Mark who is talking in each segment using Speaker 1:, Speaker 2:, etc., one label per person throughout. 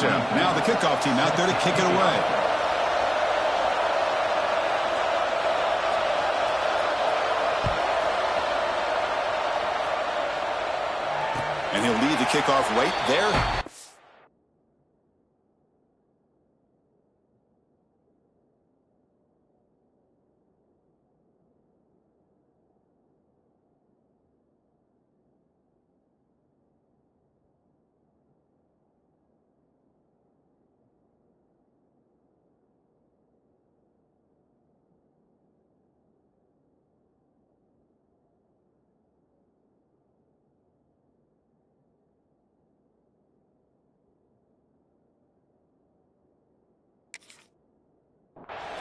Speaker 1: him. Now the kickoff team out there to kick it away. And he'll lead the kickoff right there.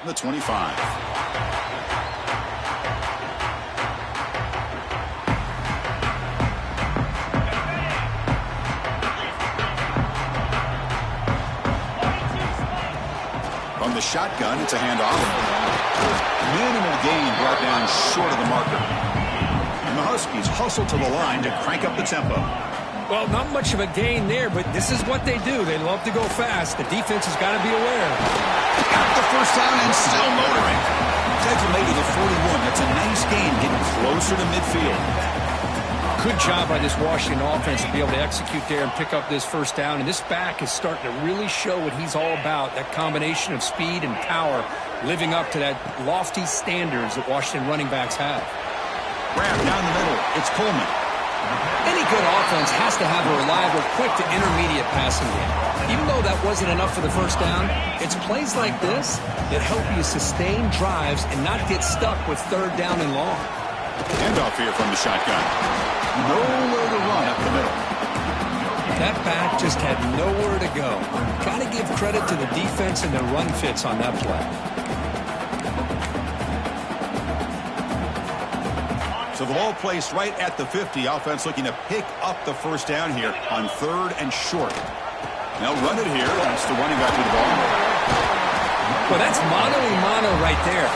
Speaker 1: The 25. From the shotgun, it's a handoff. Minimal gain brought down short of the marker. And the Huskies hustle to the line to crank up the tempo.
Speaker 2: Well, not much of a gain there, but this is what they do. They love to go fast. The defense has got to be aware.
Speaker 1: Got the first down and still motoring. Takes him to the 41. That's a nice gain, getting closer to midfield.
Speaker 2: Good job by this Washington offense to be able to execute there and pick up this first down. And this back is starting to really show what he's all about, that combination of speed and power, living up to that lofty standards that Washington running backs have.
Speaker 1: Grab down the middle. It's Coleman.
Speaker 2: Any good offense has to have a reliable, quick to intermediate passing game. Even though that wasn't enough for the first down, it's plays like this that help you sustain drives and not get stuck with third down and long.
Speaker 1: Handoff here from the shotgun. Nowhere to run up the middle.
Speaker 2: That back just had nowhere to go. Got to give credit to the defense and their run fits on that play.
Speaker 1: So the ball placed right at the 50. Offense looking to pick up the first down here on 3rd and short. They'll run it here. That's the running back with the ball.
Speaker 2: Well, that's mano-a-mano right there.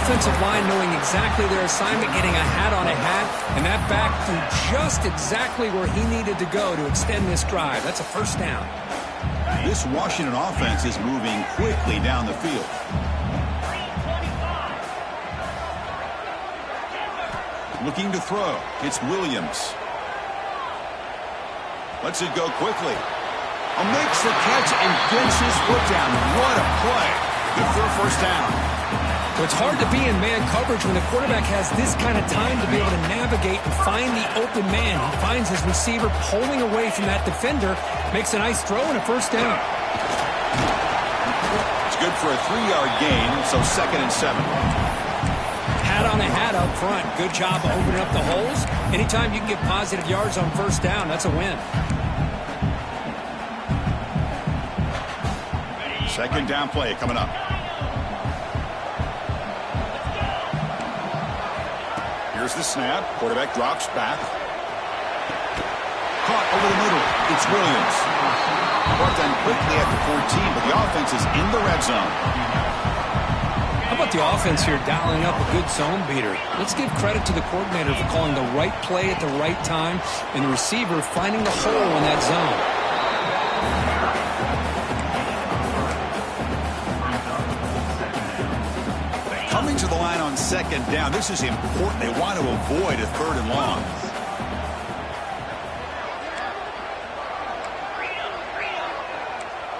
Speaker 2: Offensive line knowing exactly their assignment, getting a hat on a hat, and that back threw just exactly where he needed to go to extend this drive. That's a first down.
Speaker 1: This Washington offense is moving quickly down the field. Looking to throw. It's Williams. Lets it go quickly. Makes the catch and gets his foot down. What a play. Good for a first down.
Speaker 2: So it's hard to be in man coverage when the quarterback has this kind of time to be able to navigate and find the open man. He finds his receiver pulling away from that defender, makes a nice throw and a first down.
Speaker 1: It's good for a 3-yard gain, so 2nd and 7.
Speaker 2: Hat on a hat up front. Good job opening up the holes. Anytime you can get positive yards on first down, that's a win.
Speaker 1: 2nd down play coming up. Here's the snap. Quarterback drops back. Caught over the middle. It's Williams. Brought down quickly at the 14, but the offense is in the red zone.
Speaker 2: How about the offense here dialing up a good zone beater? Let's give credit to the coordinator for calling the right play at the right time and the receiver finding the hole in that zone.
Speaker 1: Coming to the line on 2nd down. This is important. They want to avoid a 3rd and long.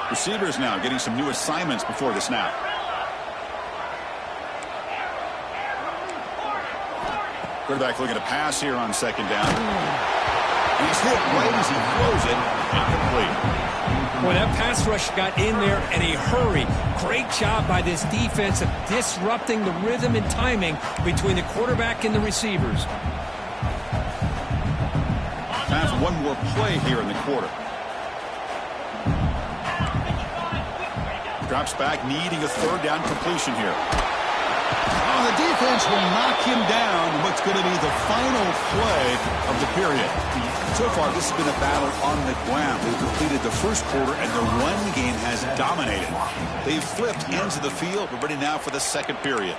Speaker 1: Receivers now getting some new assignments before the snap. Quarterback looking to pass here on 2nd down. He's hit right as he throws it. Incomplete.
Speaker 2: Boy, that pass rush got in there in a hurry. Great job by this defense of disrupting the rhythm and timing between the quarterback and the receivers.
Speaker 1: Time for one more play here in the quarter. Drops back, needing a 3rd down completion here. Oh, the defense will knock him down in what's going to be the final play of the period. So far, this has been a battle on the ground. They've completed the first quarter, and the run game has dominated. They've flipped into the field. We're ready now for the 2nd period.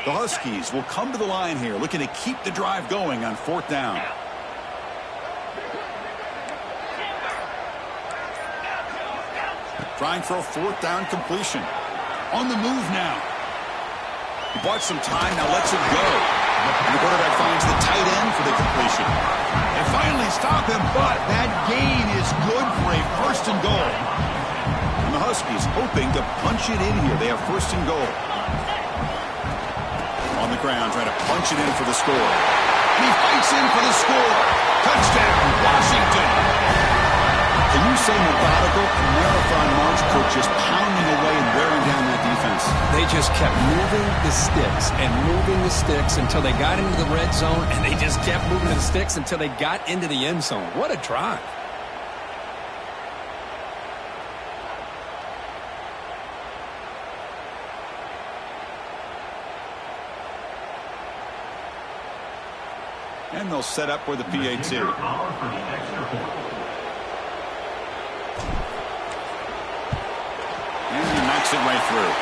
Speaker 1: The Huskies will come to the line here, looking to keep the drive going on 4th down. Trying for a 4th down completion. On the move now. He bought some time, now lets it go. And the quarterback finds the tight end for the completion. They finally stop him, but that gain is good for a 1st and goal. And the Huskies hoping to punch it in here. They have 1st and goal. On the ground, trying to punch it in for the score. And he fights in for the score. Touchdown, Washington. Can you say methodical? A marathon march, coach, just pounding away and wearing down that defense.
Speaker 2: They just kept moving the sticks and moving the sticks until they got into the red zone, and they just kept moving the sticks until they got into the end zone. What a drive.
Speaker 1: And they'll set up with the PAT. And he knocks it right through.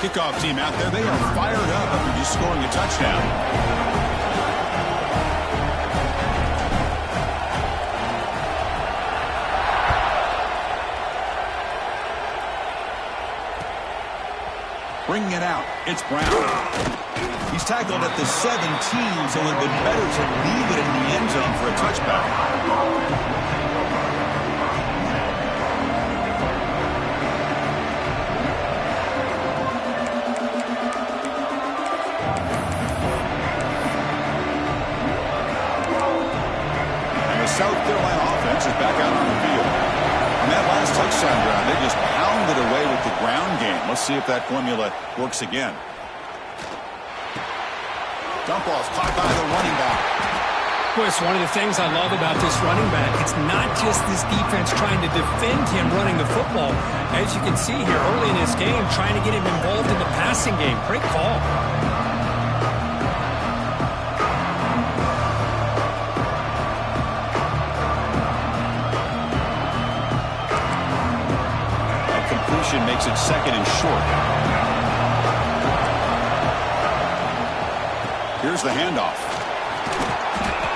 Speaker 1: Kickoff team out there, they are fired up after just scoring a touchdown. Bringing it out, it's Brown. He's tackled at the 17, so it would have been better to leave it in the end zone for a touchback. And the South Carolina offense is back out on the field. On that last touchdown drive, they just pounded away with the ground game. Let's see if that formula works again. Dump off caught by the running back.
Speaker 2: Boy, it's one of the things I love about this running back. It's not just this defense trying to defend him running the football. As you can see here early in this game, trying to get him involved in the passing game. Great call.
Speaker 1: Makes it 2nd and short. Here's the handoff.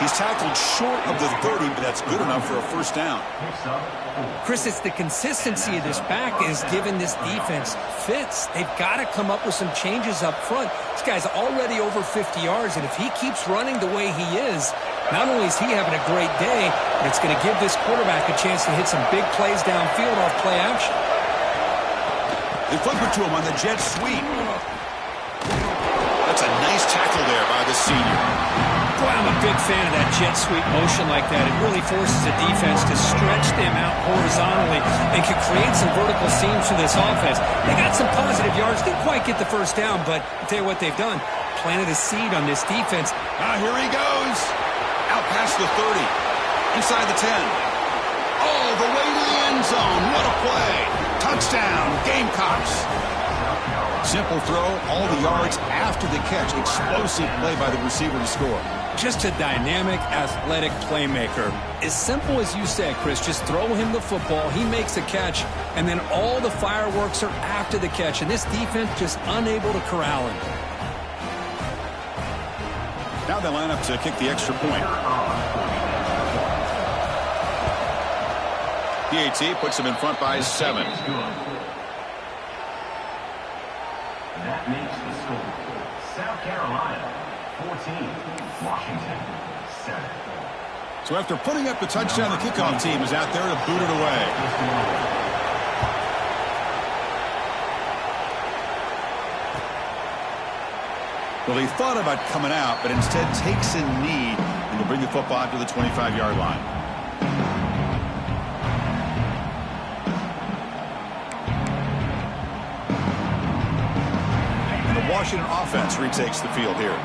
Speaker 1: He's tackled short of the 30, but that's good enough for a 1st down.
Speaker 2: Chris, it's the consistency of this back is giving this defense fits. They've got to come up with some changes up front. This guy's already over 50 yards, and if he keeps running the way he is, not only is he having a great day, but it's going to give this quarterback a chance to hit some big plays downfield off play action.
Speaker 1: They flip it to him on the jet sweep. That's a nice tackle there by the senior.
Speaker 2: Boy, I'm a big fan of that jet sweep motion like that. It really forces the defense to stretch them out horizontally and can create some vertical seams for this offense. They got some positive yards. Didn't quite get the 1st down, but I'll tell you what they've done. Planted a seed on this defense.
Speaker 1: Here he goes. Out past the 30. Inside the 10. All the way to the end zone. What a play. Touchdown, Gamecocks. Simple throw, all the yards after the catch. Explosive play by the receiver to score.
Speaker 2: Just a dynamic, athletic playmaker. As simple as you said, Chris, just throw him the football, he makes a catch, and then all the fireworks are after the catch, and this defense just unable to corral him.
Speaker 1: Now they line up to kick the extra point. PAT puts them in front by 7.
Speaker 3: That makes the score. South Carolina, 14. Washington, 7.
Speaker 1: So after putting up the touchdown, the kickoff team is out there to boot it away. Well, he thought about coming out, but instead takes a knee and will bring the football out to the 25-yard line. Washington offense retakes the field here.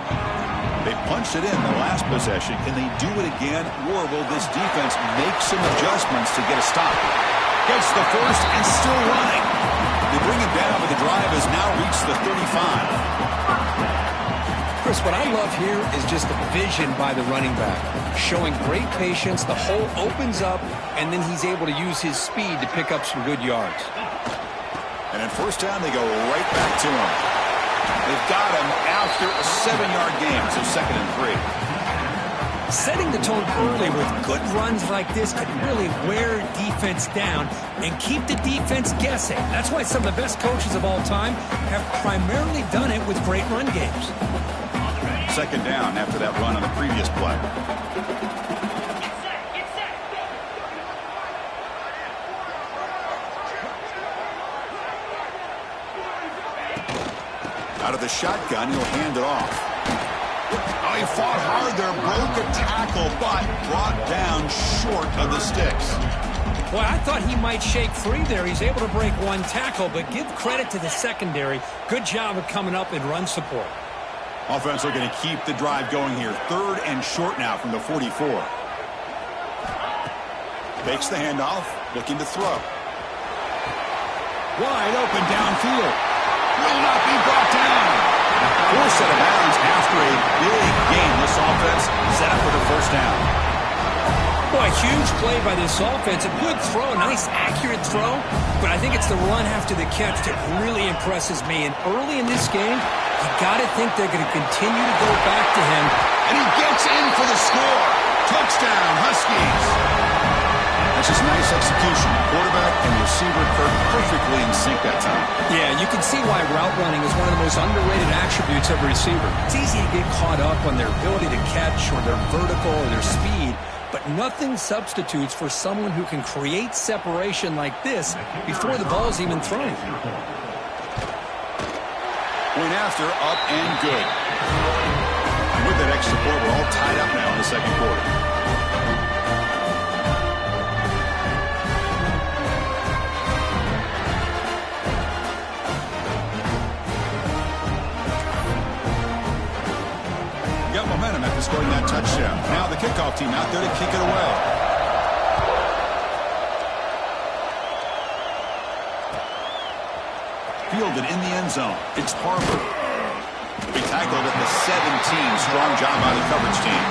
Speaker 1: They punched it in the last possession. Can they do it again, or will this defense make some adjustments to get a stop? Gets the 1st and still running. They bring it down, but the drive has now reached the 35.
Speaker 2: Chris, what I love here is just the vision by the running back, showing great patience. The hole opens up, and then he's able to use his speed to pick up some good yards.
Speaker 1: And in first down, they go right back to him. They've got him after a 7-yard gain, so 2nd and 3.
Speaker 2: Setting the tone early with good runs like this can really wear defense down and keep the defense guessing. That's why some of the best coaches of all time have primarily done it with great run games.
Speaker 1: 2nd down after that run on the previous play. Out of the shotgun, he'll hand it off. Oh, he fought hard there, broke a tackle, but brought down short of the sticks.
Speaker 2: Boy, I thought he might shake free there. He's able to break one tackle, but give credit to the secondary. Good job of coming up in run support.
Speaker 1: Offense looking to keep the drive going here. 3rd and short now from the 44. Takes the handoff, looking to throw. Wide open downfield. Will not be brought down. Forced out of bounds after a big gain. This offense set up with a 1st down.
Speaker 2: Boy, huge play by this offense. A good throw, a nice accurate throw, but I think it's the run after the catch that really impresses me. And early in this game, you got to think they're going to continue to go back to him.
Speaker 1: And he gets in for the score. Touchdown, Huskies. That's just nice execution. Quarterback and receiver perfectly in sync that time.
Speaker 2: Yeah, you can see why route running is one of the most underrated attributes of a receiver. It's easy to get caught up on their ability to catch or their vertical or their speed, but nothing substitutes for someone who can create separation like this before the ball's even thrown.
Speaker 1: Point after, up and good. And with that extra point, we're all tied up now in the 2nd quarter. Got momentum after scoring that touchdown. Now the kickoff team out there to kick it away. Fielded in the end zone. It's Harper. He tackled at the 17. Strong job by the coverage team.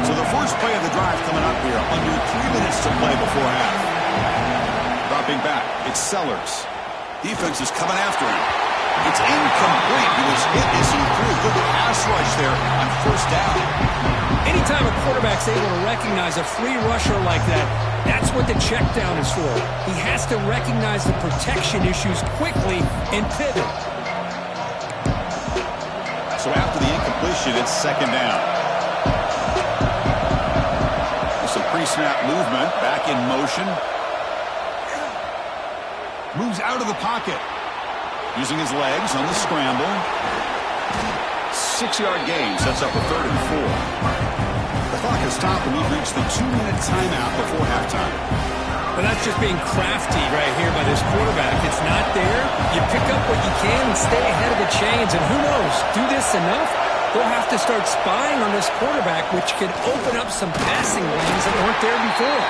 Speaker 1: So the first play of the drive coming up here. Under 3 minutes to play before half. Dropping back. It's Sellers. Defense is coming after him. It's incomplete. He was hit as he threw. Good pass rush there on 1st down.
Speaker 2: Anytime a quarterback's able to recognize a free rusher like that, that's what the check down is for. He has to recognize the protection issues quickly and pivot.
Speaker 1: So after the incompletion, it's 2nd down. Some pre-snap movement. Back in motion. Moves out of the pocket. Using his legs on the scramble. 6-yard gain sets up a 3rd and 4. The clock has stopped and we've reached the 2-minute timeout before halftime.
Speaker 2: But that's just being crafty right here by this quarterback. It's not there. You pick up what you can and stay ahead of the chains. And who knows, do this enough, they'll have to start spying on this quarterback, which could open up some passing lanes that weren't there before.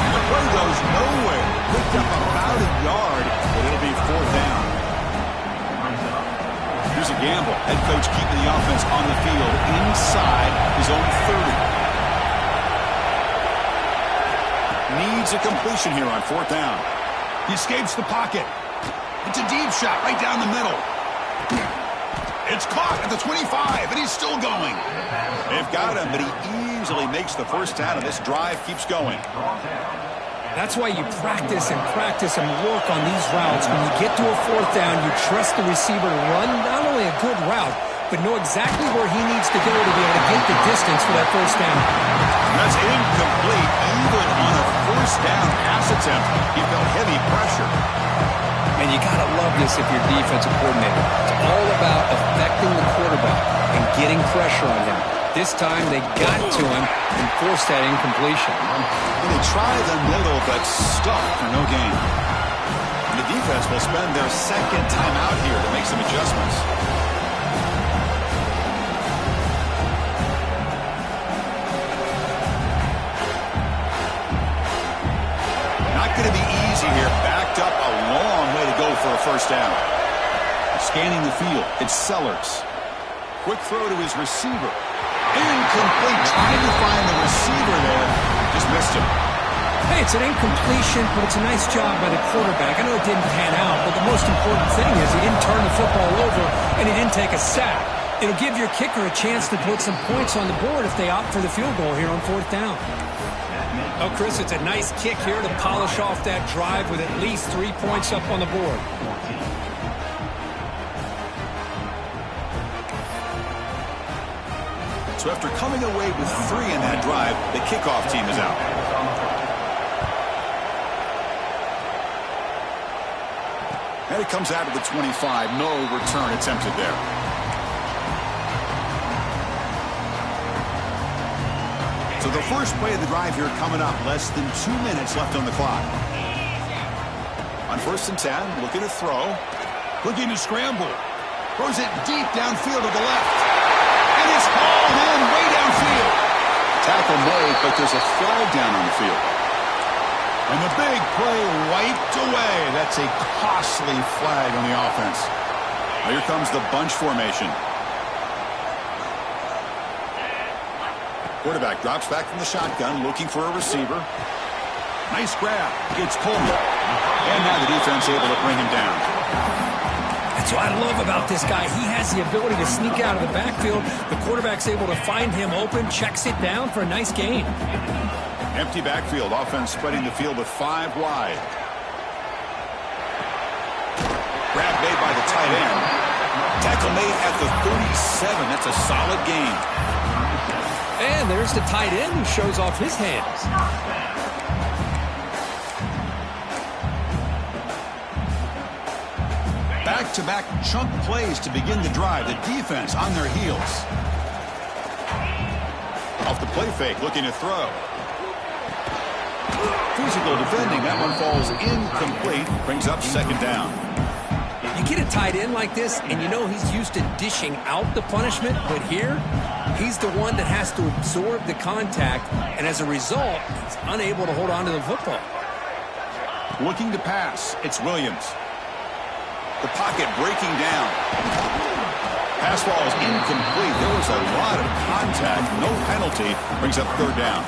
Speaker 1: The play goes nowhere. Picked up about a yard, but it'll be 4th down. Here's a gamble. Head coach keeping the offense on the field inside his own 30. Needs a completion here on 4th down. He escapes the pocket. It's a deep shot right down the middle. It's caught at the 25, and he's still going. They've got him, but he easily makes the 1st down, and this drive keeps going.
Speaker 2: That's why you practice and work on these routes. When you get to a 4th down, you trust the receiver to run not only a good route, but know exactly where he needs to go to be able to get the distance for that 1st down.
Speaker 1: That's incomplete. Even on a 1st down pass attempt, he felt heavy pressure.
Speaker 2: And you got to love this if you're defensive coordinator. It's all about affecting the quarterback and getting pressure on him. This time they got to him and forced that incompletion.
Speaker 1: And they try the middle, but stuck for no gain. And the defense will spend their 2nd time out here to make some adjustments. not going to be easy here. Backed up a long way to go for a first down. Scanning the field, it's Sellers. Quick throw to his receiver. Incomplete. Trying to find the receiver there. Just missed him.
Speaker 2: Hey, it's an incompletion, but it's a nice job by the quarterback. I know it didn't pan out, but the most important thing is he didn't turn the football over and he didn't take a sack. It'll give your kicker a chance to put some points on the board if they opt for the field goal here on fourth down. Oh, Chris, it's a nice kick here to polish off that drive with at least 3 points up on the board.
Speaker 1: So after coming away with 3 in that drive, the kickoff team is out. And it comes out of the 25. No return attempted there. So the first play of the drive here coming up. Less than 2 minutes left on the clock. On 1st and 10, looking to throw. Looking to scramble. Throws it deep downfield to the left. And it's hauled in way downfield. Tackle made, but there's a flag down on the field. And the big play wiped away. That's a costly flag on the offense. Now here comes the bunch formation. Quarterback drops back from the shotgun, looking for a receiver. Nice grab. Gets Coleman. And now the defense able to bring him down.
Speaker 2: That's what I love about this guy. He has the ability to sneak out of the backfield. The quarterback's able to find him open, checks it down for a nice gain.
Speaker 1: Empty backfield. Offense spreading the field with 5 wide. Grab made by the tight end. Tackle made at the 37. That's a solid gain.
Speaker 2: And there's the tight end who shows off his hands.
Speaker 1: Back-to-back chunk plays to begin the drive. The defense on their heels. Off the play fake, looking to throw. Physical defending. That one falls incomplete. Brings up 2nd down.
Speaker 2: You get a tight end like this, and you know he's used to dishing out the punishment, but here, he's the one that has to absorb the contact, and as a result, he's unable to hold on to the football.
Speaker 1: Looking to pass. It's Williams. The pocket breaking down. Pass ball is incomplete. There was a lot of contact. No penalty. Brings up 3rd down.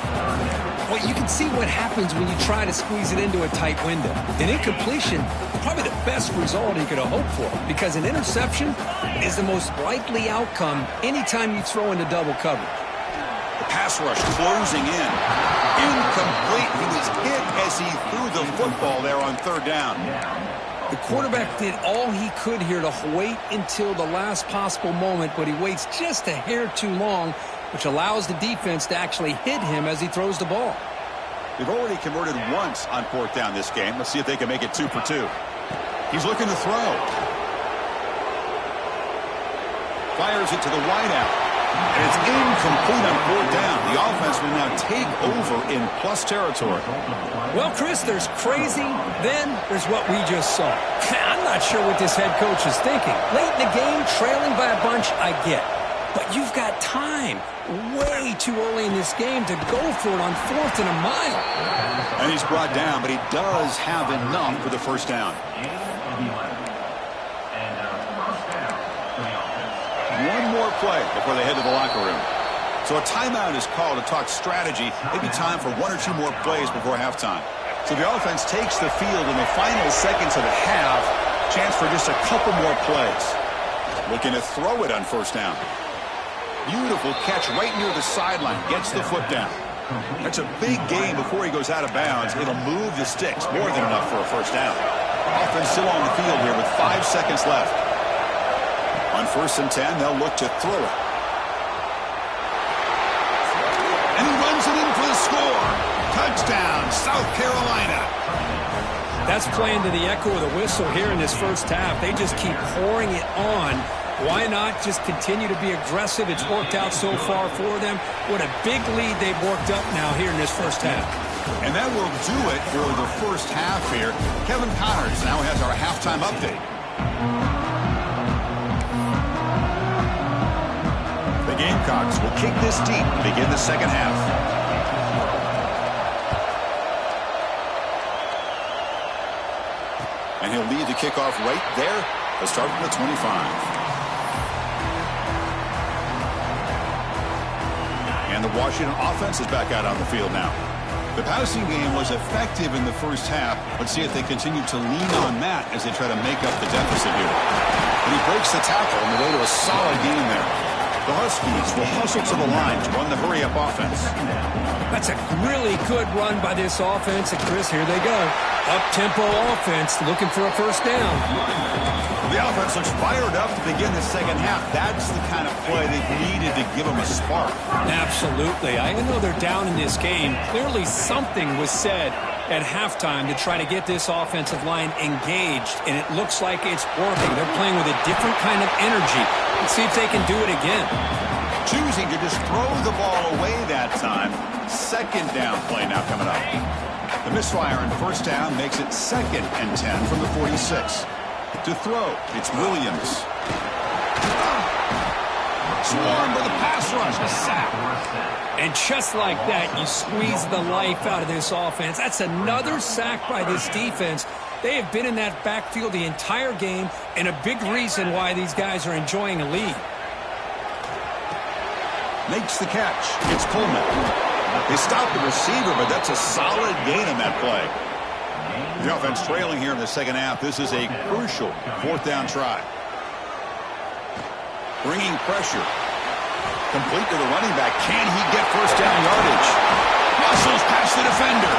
Speaker 2: Well, you can see what happens when you try to squeeze it into a tight window. An incompletion, probably the best result he could have hoped for, because an interception is the most likely outcome anytime you throw into double coverage.
Speaker 1: The pass rush closing in. Incomplete. He was hit as he threw the football there on 3rd down.
Speaker 2: The quarterback did all he could here to wait until the last possible moment, but he waits just a hair too long, which allows the defense to actually hit him as he throws the ball.
Speaker 1: They've already converted once on 4th down this game. Let's see if they can make it 2 for 2. He's looking to throw. Fires it to the wideout. And it's incomplete on 4th down. The offense will now take over in plus territory.
Speaker 2: Well, Chris, there's crazy, then there's what we just saw. I'm not sure what this head coach is thinking. Late in the game, trailing by a bunch, I get. But you've got time. Way too early in this game to go for it on 4th and a mile.
Speaker 1: And he's brought down, but he does have enough for the first down. One more play before they head to the locker room. So a timeout is called to talk strategy. Maybe time for 1 or 2 more plays before halftime. So the offense takes the field in the final seconds of the half. Chance for just a couple more plays. Looking to throw it on 1st down. Beautiful catch right near the sideline. Gets the foot down. That's a big gain before he goes out of bounds. It'll move the sticks. More than enough for a first down. Offense still on the field here with 5 seconds left. On 1st and 10, they'll look to throw it. And he runs it in for the score. Touchdown, South Carolina.
Speaker 2: That's playing to the echo of the whistle here in this first half. They just keep pouring it on. Why not just continue to be aggressive? It's worked out so far for them. What a big lead they've worked up now here in this first half.
Speaker 1: And that will do it for the first half here. Kevin Connors now has our halftime update. The Gamecocks will kick this deep to begin the second half. And he'll lead the kickoff right there to start from the 25. And the Washington offense is back out on the field now. The passing game was effective in the first half. Let's see if they continue to lean on that as they try to make up the deficit here. And he breaks the tackle on the way to a solid gain there. The Huskies will hustle to the line to run the hurry-up offense.
Speaker 2: That's a really good run by this offense. And, Chris, here they go. Up-tempo offense looking for a first down.
Speaker 1: The offense looks fired up to begin the second half. That's the kind of play they needed to give them a spark.
Speaker 2: Absolutely. I know they're down in this game. Clearly something was said at halftime to try to get this offensive line engaged, and it looks like it's working. They're playing with a different kind of energy. Let's see if they can do it again.
Speaker 1: Choosing to just throw the ball away that time. Second down play now coming up. The misfire on first down makes it 2nd and 10 from the 46. To throw, it's Williams. Swarmed by the pass rush, a sack.
Speaker 2: And just like that, you squeeze the life out of this offense. That's another sack by this defense. They have been in that backfield the entire game, and a big reason why these guys are enjoying a lead.
Speaker 1: Makes the catch. It's Coleman. They stopped the receiver, but that's a solid gain on that play. The offense trailing here in the second half. This is a crucial 4th down try. Bringing pressure. Complete to the running back. Can he get first down yardage? Muscles past the defender.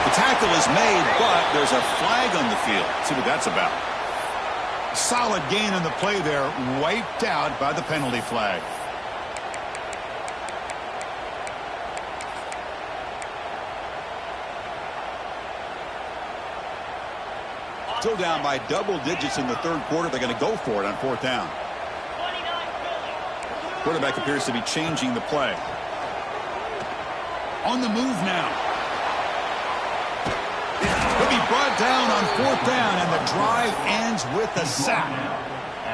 Speaker 1: The tackle is made, but there's a flag on the field. Let's see what that's about. Solid gain on the play there. Wiped out by the penalty flag. Still down by double digits in the third quarter. They're going to go for it on 4th down. Quarterback appears to be changing the play. On the move now. He'll be brought down on 4th down, and the drive ends with a sack.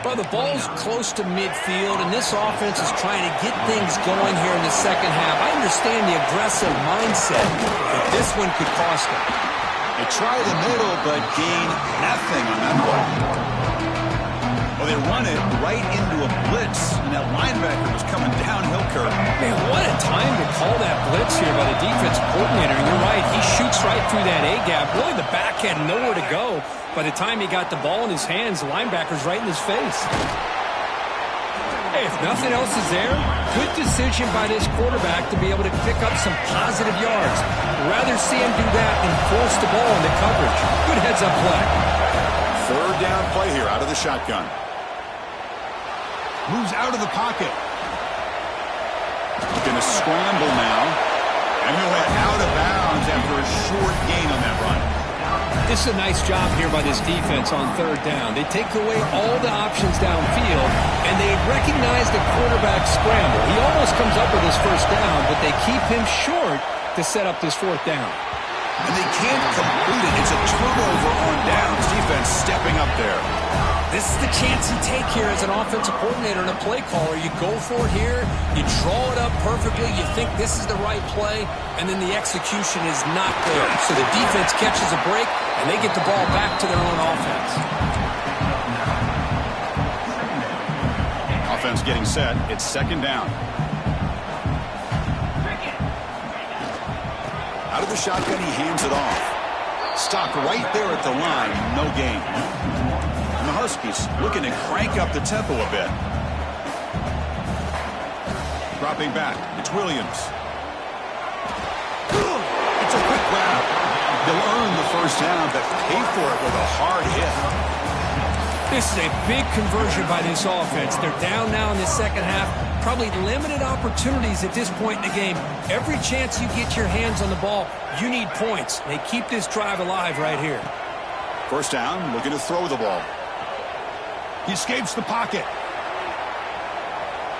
Speaker 2: Well, the ball's close to midfield, and this offense is trying to get things going here in the second half. I understand the aggressive mindset, but this one could cost them.
Speaker 1: They try the middle, but gain nothing on that play. Well, they run it right into a blitz, and that linebacker was coming downhill, Kirk.
Speaker 2: Man, what a time to call that blitz here by the defense coordinator. You're right, he shoots right through that A-gap. Really, the back had nowhere to go. By the time he got the ball in his hands, the linebacker's right in his face. Hey, if nothing else is there, good decision by this quarterback to be able to pick up some positive yards. Rather see him do that than force the ball into coverage. Good heads-up play.
Speaker 1: 3rd down play here out of the shotgun. Moves out of the pocket. Going to scramble now. And he'll head out of bounds after a short gain on that run.
Speaker 2: This is a nice job here by this defense on 3rd down. They take away all the options downfield, and they recognize the quarterback scramble. He almost comes up with his first down, but they keep him short to set up this 4th down.
Speaker 1: And they can't complete it. It's a turnover on downs. Defense stepping up there.
Speaker 2: This is the chance you take here as an offensive coordinator and a play caller. You go for it here, you draw it up perfectly, you think this is the right play, and then the execution is not there. So the defense catches a break, and they get the ball back to their own offense.
Speaker 1: Offense getting set. It's 2nd down. Out of the shotgun, he hands it off. Stopped right there at the line. No gain. And the Huskies looking to crank up the tempo a bit. Dropping back. It's Williams. It's a quick grab. They'll earn the first down, but pay for it with a hard hit.
Speaker 2: This is a big conversion by this offense. They're down now in the second half. Probably limited opportunities at this point in the game. Every chance you get your hands on the ball, you need points. They keep this drive alive right here.
Speaker 1: First down, looking to throw the ball. He escapes the pocket.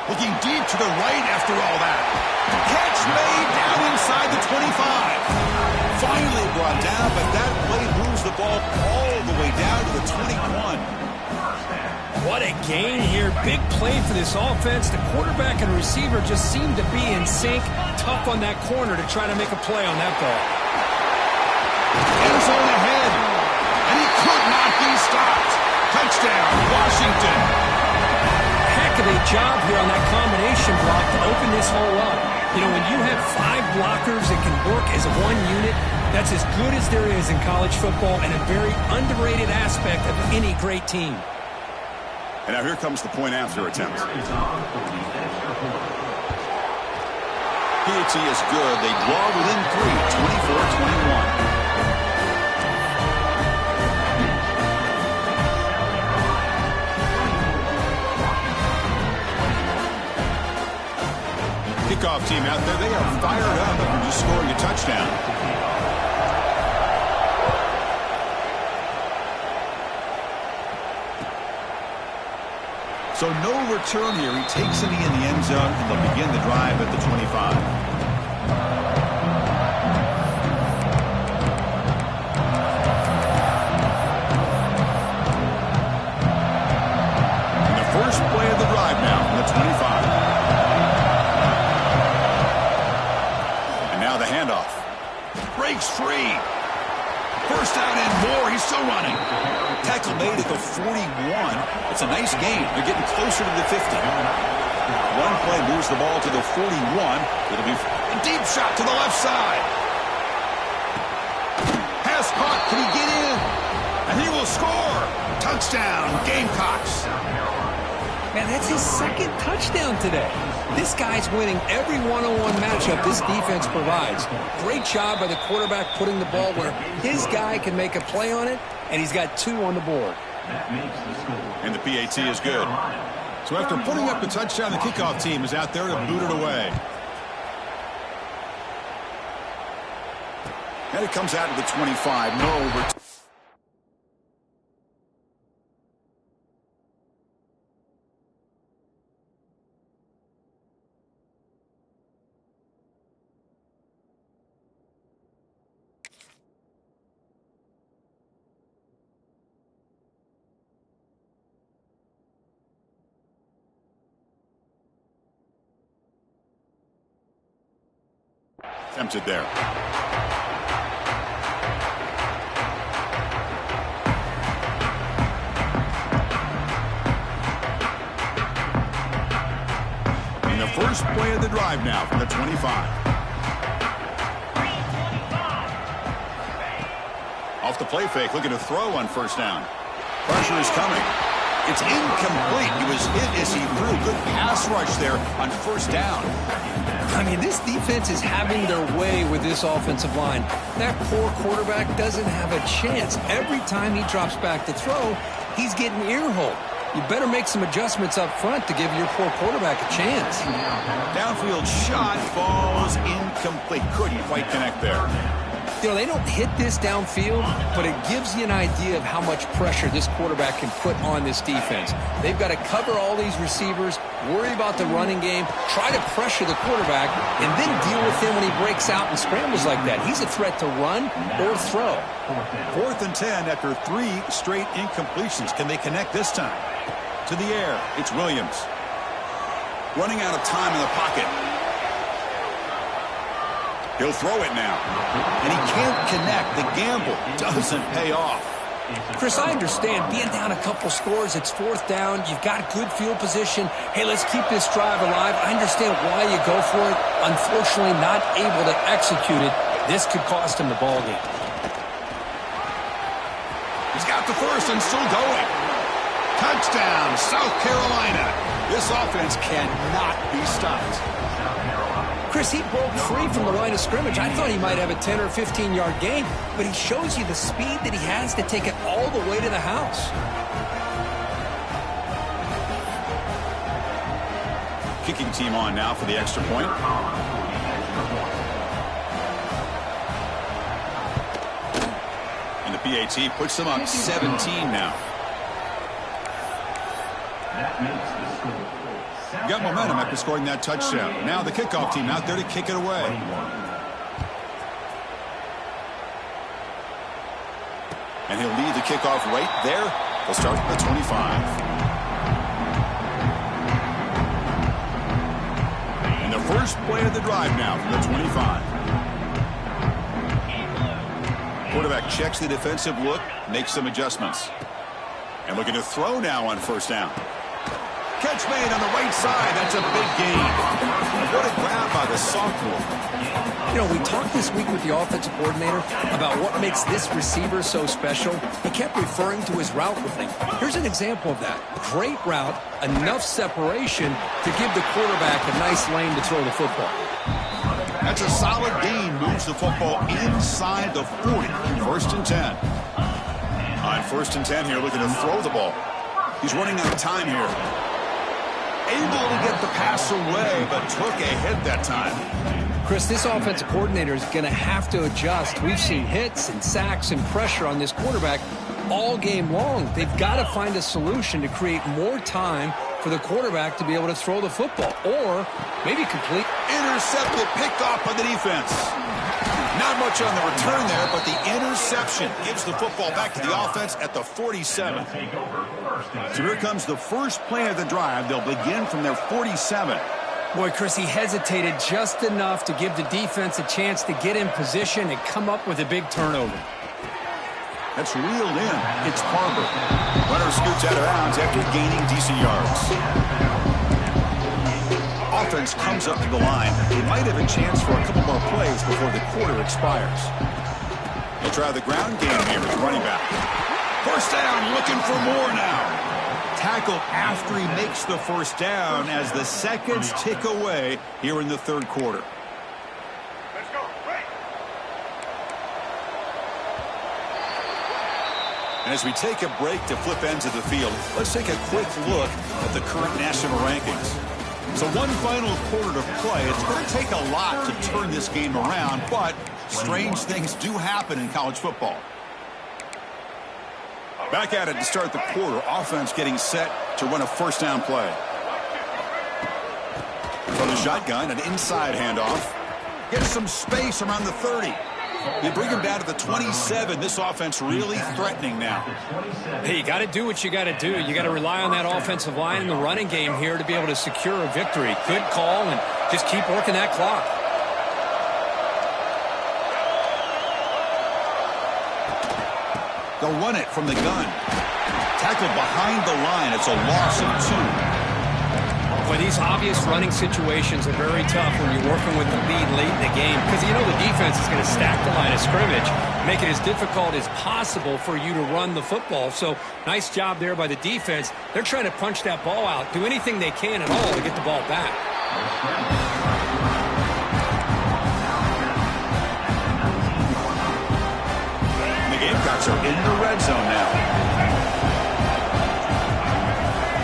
Speaker 1: Looking deep to the right after all that. Catch made down inside the 25. Finally brought down, but that play moves the ball all the way down to the 21.
Speaker 2: What a gain here. Big play for this offense. The quarterback and receiver just seem to be in sync. Tough on that corner to try to make a play on that ball.
Speaker 1: End zone ahead. And he could not Washington.
Speaker 2: Heck of a job here on that combination block to open this hole up. You know, when you have 5 blockers that can work as one unit, that's as good as there is in college football and a very underrated aspect of any great team.
Speaker 1: And now here comes the point after attempt. PAT is good. They draw within 3, 24-21. Kickoff team out there, they are fired up after just scoring a touchdown. So no return here. He takes a knee in the end zone, and they'll begin the drive at the 25. And the first play of the drive now from the 25. Handoff. Breaks free. First down and more. He's still running. Tackle made at the 41. It's a nice gain. They're getting closer to the 50. One play moves the ball to the 41. It'll be a deep shot to the left side. Pass caught. Can he get in? And he will score. Touchdown, Gamecocks.
Speaker 2: Man, that's his second touchdown today. This guy's winning every one-on-one matchup this defense provides. Great job by the quarterback putting the ball where his guy can make a play on it, and he's got 2 on the board.
Speaker 1: And the PAT is good. So after putting up the touchdown, the kickoff team is out there to boot it away. And it comes out to the 25. No overtime. Attempted there. And the first play of the drive now from the 25. Off the play fake, looking to throw on first down. Pressure is coming. It's incomplete. He was hit as he threw. Good pass rush there on first down.
Speaker 2: I mean, this defense is having their way with this offensive line. That poor quarterback doesn't have a chance. Every time he drops back to throw, he's getting ear-holed. You better make some adjustments up front to give your poor quarterback a chance.
Speaker 1: Downfield shot falls incomplete. Couldn't quite connect there.
Speaker 2: You know, they don't hit this downfield, but it gives you an idea of how much pressure this quarterback can put on this defense. They've got to cover all these receivers, worry about the running game, try to pressure the quarterback, and then deal with him when he breaks out and scrambles like that. He's a threat to run or throw.
Speaker 1: 4th and 10 after 3 straight incompletions. Can they connect this time? To the air, it's Williams. Running out of time in the pocket. He'll throw it now. And he can't connect. The gamble doesn't pay off.
Speaker 2: Chris, I understand being down a couple scores, it's 4th down, you've got good field position. Hey, let's keep this drive alive. I understand why you go for it. Unfortunately, not able to execute it. This could cost him the ball game.
Speaker 1: He's got the first and still going. Touchdown, South Carolina. This offense cannot be stopped.
Speaker 2: Chris, he broke free from the line of scrimmage. I thought he might have a 10 or 15-yard gain, but he shows you the speed that he has to take it all the way to the house.
Speaker 1: Kicking team on now for the extra point. And the PAT puts them up 17 now.
Speaker 3: That makes the score.
Speaker 1: Got momentum after scoring that touchdown. Now the kickoff team out there to kick it away. And he'll lead the kickoff right there. They'll start at the 25. And the first play of the drive now from the 25. Quarterback checks the defensive look, makes some adjustments. And looking to throw now on first down. Catch made on the right side. That's a big gain. What a grab by the sophomore.
Speaker 2: You know, we talked this week with the offensive coordinator about what makes this receiver so special. He kept referring to his route running. Here's an example of that. Great route, enough separation to give the quarterback a nice lane to throw the football.
Speaker 1: That's a solid gain. Moves the football inside the 40. First and 10. On first and 10 here, looking to throw the ball. He's running out of time here. Able to get the pass away, but took a hit that time.
Speaker 2: Chris, this offensive coordinator is going to have to adjust. We've seen hits and sacks and pressure on this quarterback all game long. They've got to find a solution to create more time for the quarterback to be able to throw the football, or maybe complete.
Speaker 1: Intercepted, picked off by the defense. Not much on the return there, but the interception gives the football back to the offense at the 47. So here comes the first play of the drive. They'll begin from their 47.
Speaker 2: Boy, Chris, he hesitated just enough to give the defense a chance to get in position and come up with a big turnover.
Speaker 1: That's reeled in. It's Barber. Runner scoots out of bounds after gaining decent yards. Offense comes up to the line. They might have a chance for a couple more plays before the quarter expires. He'll try the ground game here as running back. First down, looking for more now. Tackle after he makes the first down as the seconds tick away here in the third quarter.
Speaker 4: Let's go. Wait.
Speaker 1: And as we take a break to flip ends of the field, let's take a quick look at the current national rankings. So one final quarter to play. It's going to take a lot to turn this game around, but strange things do happen in college football. Back at it to start the quarter. Offense getting set to run a first down play. From the shotgun, an inside handoff. Gets some space around the 30. They bring him down to the 27. This offense really threatening now.
Speaker 2: Hey, you got to do what you got to do. You got to rely on that offensive line in the running game here to be able to secure a victory. Good call, and just keep working that clock.
Speaker 1: They'll run it from the gun. Tackled behind the line. It's a loss of 2.
Speaker 2: Boy, these obvious running situations are very tough when you're working with the lead late in the game, because you know the defense is going to stack the line of scrimmage, make it as difficult as possible for you to run the football. So nice job there by the defense. They're trying to punch that ball out, do anything they can at all to get the ball back.
Speaker 1: The Gamecocks are in the red zone now.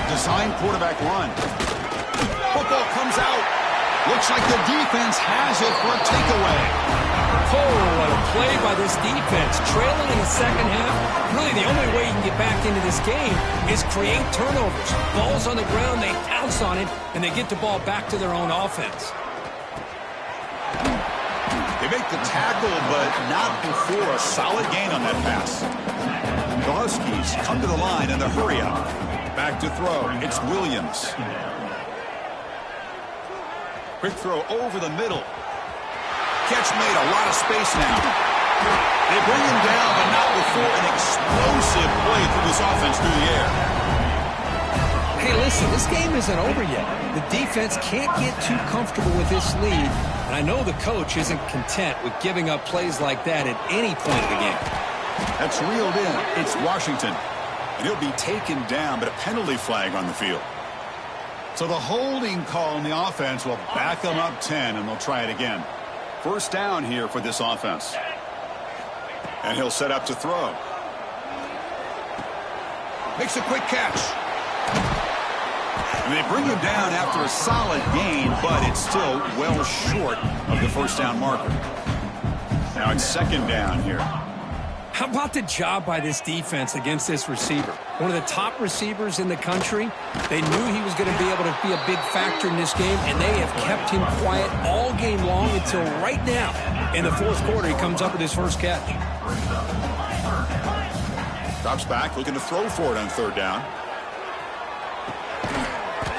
Speaker 1: Design quarterback run. Football comes out. Looks like the defense has it for a takeaway.
Speaker 2: Oh, what a play by this defense. Trailing in the second half. Really, the only way you can get back into this game is create turnovers. Ball's on the ground, they pounce on it, and they get the ball back to their own offense.
Speaker 1: They make the tackle, but not before a solid gain on that pass. The Huskies come to the line in the hurry up. Back to throw. It's Williams. Quick throw over the middle. Catch made, a lot of space now. They bring him down, but not before an explosive play through this offense through the air.
Speaker 2: Hey, listen, this game isn't over yet. The defense can't get too comfortable with this lead, and I know the coach isn't content with giving up plays like that at any point in the game.
Speaker 1: That's reeled in. It's Washington. And he'll be taken down, but a penalty flag on the field. So the holding call on the offense will back them up 10, and they'll try it again. First down here for this offense. And he'll set up to throw. Makes a quick catch. And they bring him down after a solid gain, but it's still well short of the first down marker. Now it's second down here.
Speaker 2: How about the job by this defense against this receiver? One of the top receivers in the country. They knew he was going to be able to be a big factor in this game, and they have kept him quiet all game long until right now. In the fourth quarter, he comes up with his first catch.
Speaker 1: Drops back, looking to throw for it on third down.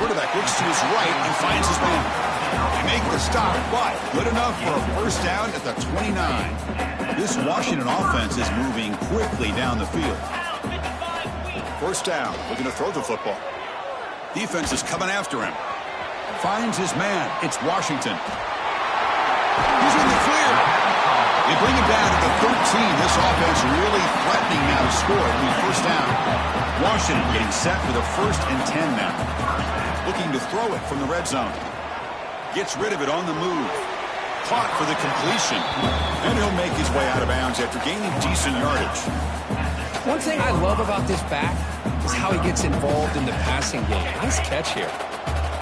Speaker 1: Quarterback looks to his right and finds his man. They make the stop, but good enough for a first down at the 29. This Washington offense is moving quickly down the field. First down, looking to throw the football. Defense is coming after him. Finds his man. It's Washington. He's in the clear. They bring him down to the 13. This offense really threatening now to score at the first down. Washington getting set for the 1st and 10 now. Looking to throw it from the red zone. Gets rid of it on the move. Caught for the completion. And he'll make his way out of bounds after gaining decent yardage.
Speaker 2: One thing I love about this back is how he gets involved in the passing game. Nice catch here.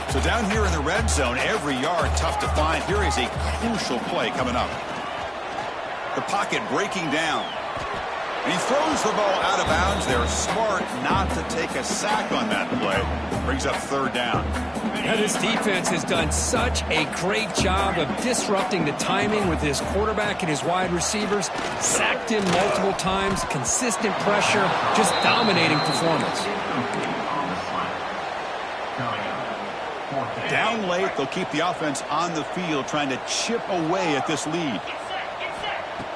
Speaker 1: So down here in the red zone, every yard tough to find. Here is a crucial play coming up. The pocket breaking down. And he throws the ball out of bounds. They're smart not to take a sack on that play. Brings up 3rd down.
Speaker 2: Now, this defense has done such a great job of disrupting the timing with his quarterback and his wide receivers. Sacked him multiple times, consistent pressure, just dominating performance.
Speaker 1: Down late, they'll keep the offense on the field trying to chip away at this lead.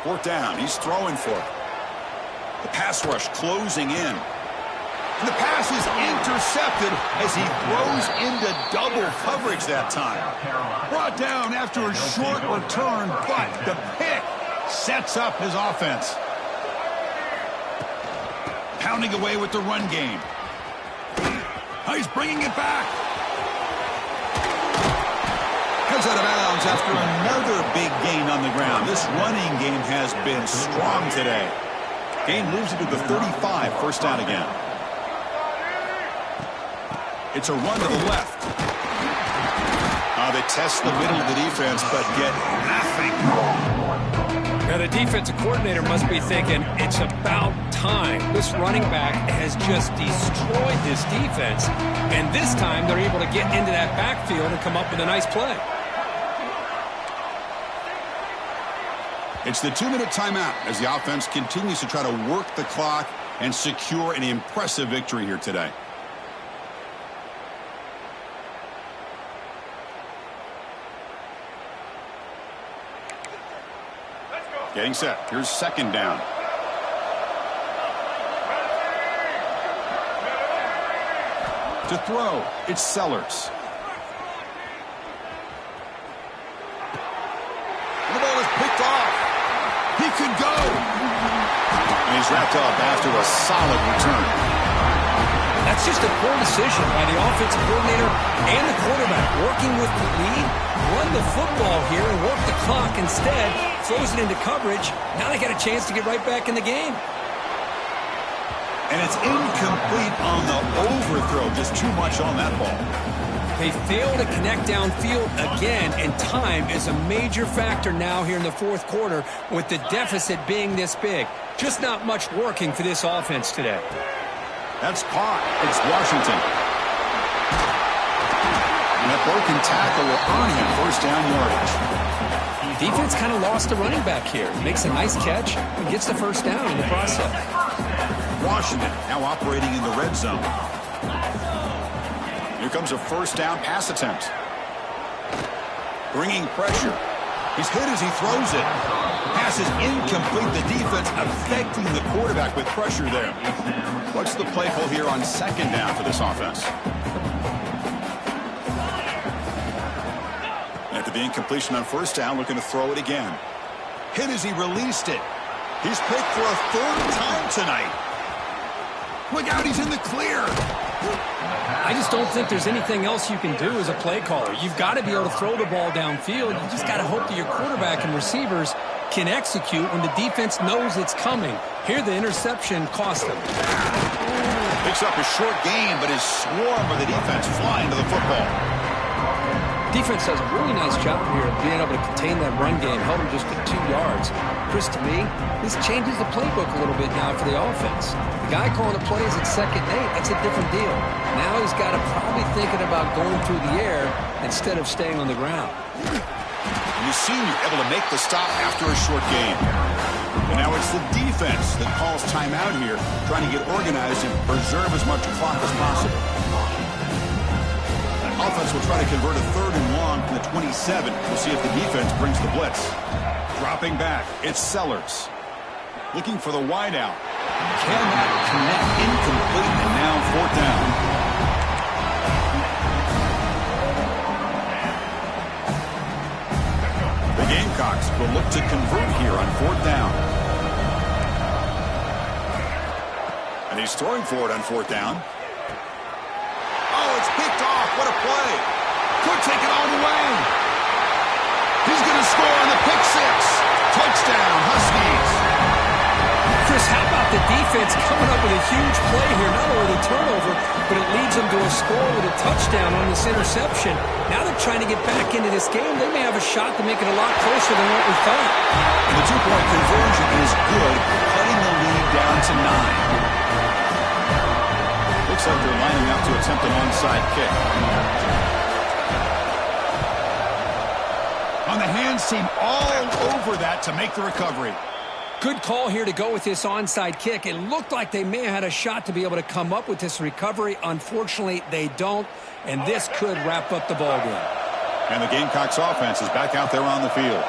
Speaker 1: 4th down, he's throwing for it. The pass rush closing in. And the pass is intercepted as he throws into double coverage that time. Brought down after a short return, but the pick sets up his offense. Pounding away with the run game. He's bringing it back. Heads out of bounds after another big gain on the ground. This running game has been strong today. Gain moves it to the 35, 1st down again. It's a run to the left. They test the middle of the defense, but get nothing.
Speaker 2: Now, the defensive coordinator must be thinking, it's about time. This running back has just destroyed this defense, and this time they're able to get into that backfield and come up with a nice play.
Speaker 1: It's the 2-minute timeout as the offense continues to try to work the clock and secure an impressive victory here today. Getting set. Here's 2nd down. To throw, it's Sellers. The ball is picked off. He could go. And he's wrapped up after a solid return.
Speaker 2: That's just a poor decision by the offensive coordinator and the quarterback. Working with the lead, run the football here and work the clock instead. Throws it into coverage. Now they got a chance to get right back in the game.
Speaker 1: And it's incomplete on the overthrow. Just too much on that ball.
Speaker 2: They fail to connect downfield again, and time is a major factor now here in the 4th quarter with the deficit being this big. Just not much working for this offense today.
Speaker 1: That's caught. It's Washington. And that broken tackle will earn him 1st down yardage.
Speaker 2: Defense kind of lost the running back here. Makes a nice catch and gets the 1st down in the process.
Speaker 1: Washington now operating in the red zone. Here comes a 1st down pass attempt. Bringing pressure. He's hit as he throws it. Pass is incomplete. The defense affecting the quarterback with pressure there. What's the play call here on 2nd down for this offense? After the incompletion on 1st down, looking to throw it again. Hit as he released it. He's picked for a 3rd time tonight. Look out, he's in the clear.
Speaker 2: I just don't think there's anything else you can do as a play caller. You've got to be able to throw the ball downfield. You just got to hope that your quarterback and receivers can execute when the defense knows it's coming. Here, the interception cost them.
Speaker 1: Picks up a short gain, but is swarmed by the defense flying to the football.
Speaker 2: Defense does a really nice job here of being able to contain that run game. Held him just to 2 yards. Chris, to me, this changes the playbook a little bit now for the offense. The guy calling the plays at 2nd and 8, that's a different deal. Now he's got to probably thinking about going through the air instead of staying on the ground.
Speaker 1: You see you're able to make the stop after a short gain. And now it's the defense that calls timeout here, trying to get organized and preserve as much clock as possible. Offense will try to convert a 3rd and long from the 27. We'll see if the defense brings the blitz. Dropping back, it's Sellers. Looking for the wideout. Cannot connect, incomplete, and now 4th down. The Gamecocks will look to convert here on 4th down. And he's throwing for it on 4th down. Oh, it's picked off. What a play. Could take it all the way. He's going to score on the pick six. Touchdown, Huskies.
Speaker 2: Chris, how about the defense coming up with a huge play here? Not only the turnover, but it leads them to a score with a touchdown on this interception. Now they're trying to get back into this game. They may have a shot to make it a lot closer than what we thought.
Speaker 1: And the two-point conversion is good, cutting the lead down to 9. Looks like they're lining up to attempt an onside kick. On the hands team all over that to make the recovery.
Speaker 2: Good call here to go with this onside kick. It looked like they may have had a shot to be able to come up with this recovery. Unfortunately, they don't, and this could wrap up the ballgame.
Speaker 1: And the Gamecocks offense is back out there on the field.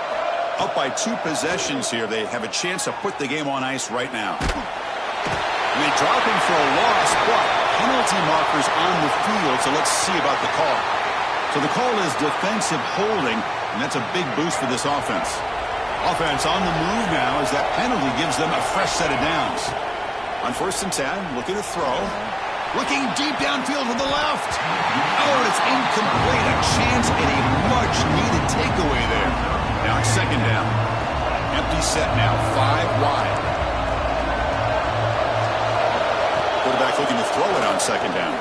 Speaker 1: Up by 2 possessions here. They have a chance to put the game on ice right now. And they drop him for a loss, but penalty markers on the field, so let's see about the call. So the call is defensive holding, and that's a big boost for this offense. Offense on the move now as that penalty gives them a fresh set of downs. On 1st and 10, looking to throw. Looking deep downfield to the left. Oh, and it's incomplete. A chance at a much-needed takeaway there. Now it's 2nd down. Empty set now, 5 wide. Quarterback looking to throw it on 2nd down.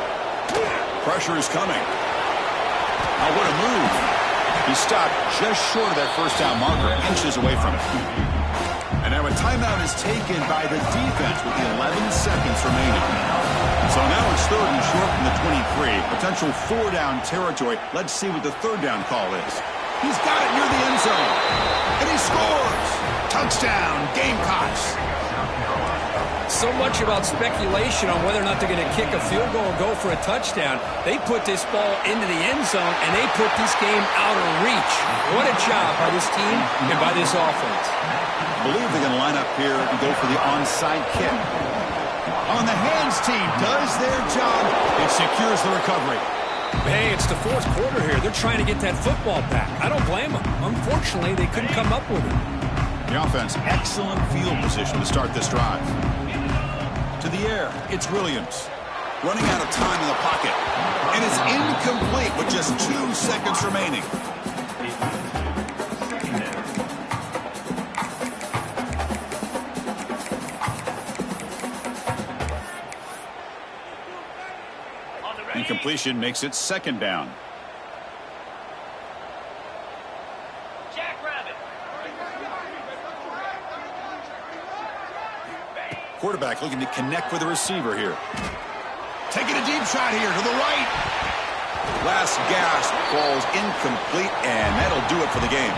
Speaker 1: Pressure is coming. Oh, what a move. He stopped just short of that 1st down marker, inches away from it. And now a timeout is taken by the defense with 11 seconds remaining. So now it's 3rd and short from the 23. Potential 4-down territory. Let's see what the 3rd down call is. He's got it near the end zone. And he scores. Touchdown, Gamecocks.
Speaker 2: So much about speculation on whether or not they're going to kick a field goal or go for a touchdown. They put this ball into the end zone, and they put this game out of reach. What a job by this team and by this offense.
Speaker 1: I believe they're going to line up here and go for the onside kick. On the hands team does their job and secures the recovery.
Speaker 2: Hey, it's the 4th quarter here. They're trying to get that football back. I don't blame them. Unfortunately, they couldn't come up with it.
Speaker 1: The offense, excellent field position to start this drive. To the air, it's Williams. Running out of time in the pocket. And it's incomplete with just 2 seconds remaining. Incompletion makes it 2nd down. Quarterback looking to connect with the receiver here. Taking a deep shot here to the right. Last gasp falls incomplete, and that'll do it for the game.